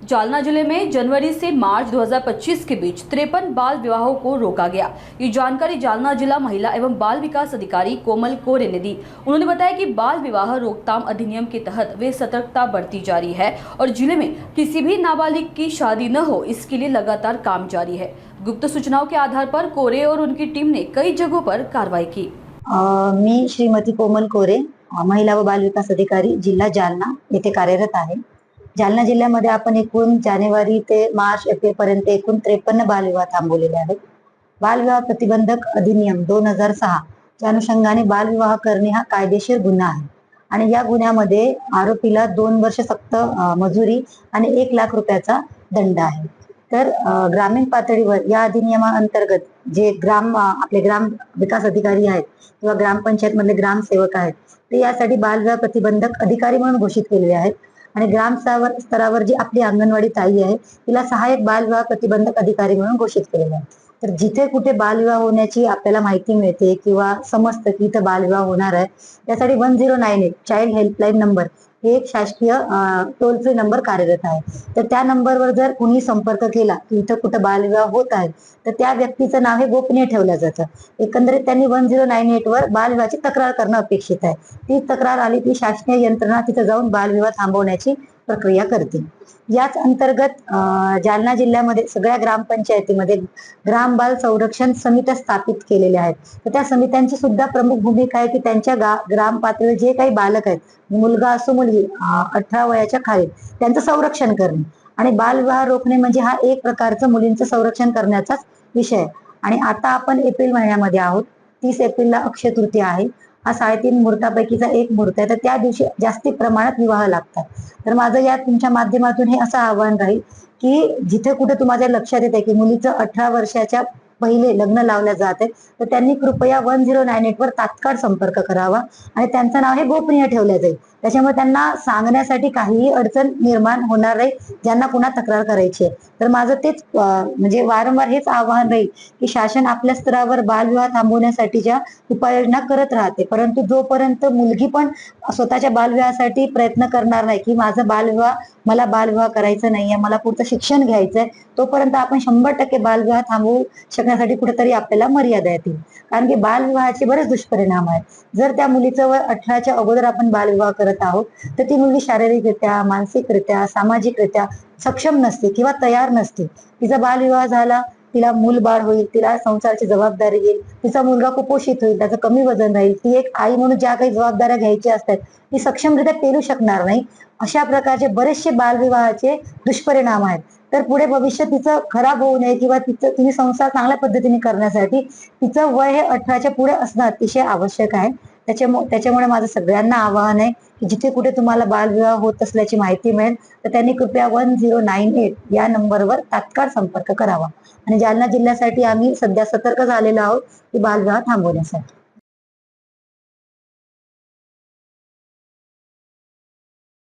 जालना जिले में जनवरी से मार्च 2025 के बीच 53 बाल विवाहों को रोका गया। ये जानकारी जालना जिला महिला एवं बाल विकास अधिकारी कोमल कोरे ने दी। उन्होंने बताया कि बाल विवाह रोकथाम अधिनियम के तहत वे सतर्कता बरती जा रही है और जिले में किसी भी नाबालिग की शादी न हो, इसके लिए लगातार काम जारी है। गुप्त सूचनाओं के आधार पर कोरे और उनकी टीम ने कई जगहों पर कार्रवाई की। मी श्रीमती कोमल कोरे, महिला व बाल विकास अधिकारी जिल्हा जालना येथे कार्यरत आहे। जालना जिल्ह्यामध्ये आपण एकूण जानेवारी ते मार्च एप्रिल पर्यंत एकूण 53 बालविवाह थांबवलेले आहेत। बालविवाह प्रतिबंधक अधिनियम 2006 च्या अनुषंगाने बालविवाह करणे हा कायदेशीर गुन्हा आहे आणि या गुन्ह्यामध्ये आरोपीला 2 वर्ष सक्त मजुरी आणि 1 लाख रुपयाचा दंड आहे। तर ग्रामीण पातळीवर या अधिनियमाअंतर्गत जे आपले ग्राम विकास अधिकारी आहेत किंवा ग्रामपंचायत मधले ग्रामसेवक आहेत ते यासाठी बालविवाह प्रतिबंधक अधिकारी म्हणून घोषित केलेले आहेत आणि ग्राम स्तरावर जी आपली अंगणवाडी ताई आहे तिला सहाय्यक बालविवाह प्रतिबंधक अधिकारी म्हणून घोषित केलेले आहे। तर जिथे कुठे बालविवाह होण्याची आपल्याला माहिती मिळते किंवा समजतं की इथं बालविवाह होणार आहे त्यासाठी 1098 चाइल्ड हेल्पलाईन नंबर हे एक शासकीय टोल फ्री नंबर कार्यरत आहे। तर त्या नंबरवर जर कुणी संपर्क केला की इथं कुठं बालविवाह होत आहे तर त्या व्यक्तीचं नाव हे गोपनीय ठेवलं जातं। एकंदरीत त्यांनी 1098 वर बालविवाहाची तक्रार करणं अपेक्षित आहे। ती तक्रार आली की शासकीय यंत्रणा तिथे जाऊन बालविवाह थांबवण्याची प्रक्रिया करते। याच अंतर्गत जालना जिल्ह्यामध्ये सगळ्या ग्रामपंचायतीमध्ये ग्राम बाल संरक्षण समित्या स्थापित केलेल्या आहेत। तर त्या समित्यांची सुद्धा प्रमुख भूमिका आहे की त्यांच्या ग्राम पातळीवर जे काही बालक आहेत, मुलगा असो मुलगी 18 वयाच्या खाली, त्यांचं संरक्षण करणे आणि बालविवाह रोखणे म्हणजे हा एक प्रकारचं मुलींचं संरक्षण करण्याचाच विषय आहे। आणि आता आपण एप्रिल महिन्यामध्ये आहोत। 30 एप्रिलला अक्षय तृतीया आहे। हा 3.5 मुहूर्तापैकीचा एक मुहूर्त आहे। तर त्या दिवशी जास्ती प्रमाणात विवाह लागतात। तर माझं या तुमच्या माध्यमातून हे असं आवाहन राहील की जिथे कुठे तुम्हाला लक्षात येते की मुलीचं 18 वर्षाच्या पहिले लग्न लावल्या जाते तर त्यांनी कृपया 1098 वर तात्काळ संपर्क करावा आणि त्यांचं नाव हे गोपनीय ठेवलं जाईल। त्याच्यामुळे त्यांना सांगण्यासाठी काहीही अडचण निर्माण होणार नाही ज्यांना पुन्हा तक्रार करायची आहे। तर माझं तेच म्हणजे वारंवार हेच आवाहन राहील की शासन आपल्या स्तरावर बालविवाह थांबवण्यासाठीच्या उपाययोजना करत राहते, परंतु जोपर्यंत मुलगी पण स्वतःच्या बालविवाहासाठी प्रयत्न करणार नाही की मला बालविवाह करायचं नाहीये, मला पुढचं शिक्षण घ्यायचंय, तोपर्यंत आपण 100% बालविवाह थांबवू शकण्यासाठी कुठेतरी आपल्याला मर्यादा येतील। कारण की बालविवाहाचे बरेच दुष्परिणाम आहेत। जर त्या मुलीचं वय 18च्या अगोदर आपण बालविवाह करत आहोत तर ती मुलगी शारीरिकरित्या, मानसिकरित्या, सामाजिकरित्या सक्षम नसते किंवा तयार नसते। तिचा बालविवाह झाला, तिला मूलबाळ होईल, तिला संसाराची जबाबदारी येईल, तिचा मुलगा कुपोषित होईल, त्याचं कमी वजन राहील, ती एक आई म्हणून ज्या काही जबाबदाऱ्या घ्यायच्या असतात ती सक्षमरित्या पेलू शकणार नाही। अशा प्रकारचे बरेचसे बालविवाहाचे दुष्परिणाम आहेत। तर पुढे भविष्य तिचं खराब होऊ नये किंवा तिने संसार चांगल्या पद्धतीने करण्यासाठी तिचं वय हे 18च्या पुढे असणं अतिशय आवश्यक आहे। त्याच्यामुळे माझं सगळ्यांना आवाहन आहे की जिथे कुठे तुम्हाला बालविवाह होत असल्याची माहिती मिळेल तर त्यांनी कृपया 1098 या नंबरवर तात्काळ संपर्क करावा आणि जालना जिल्ह्यासाठी आम्ही सध्या सतर्क झालेलो आहोत की बालविवाह थांबवण्यासाठी।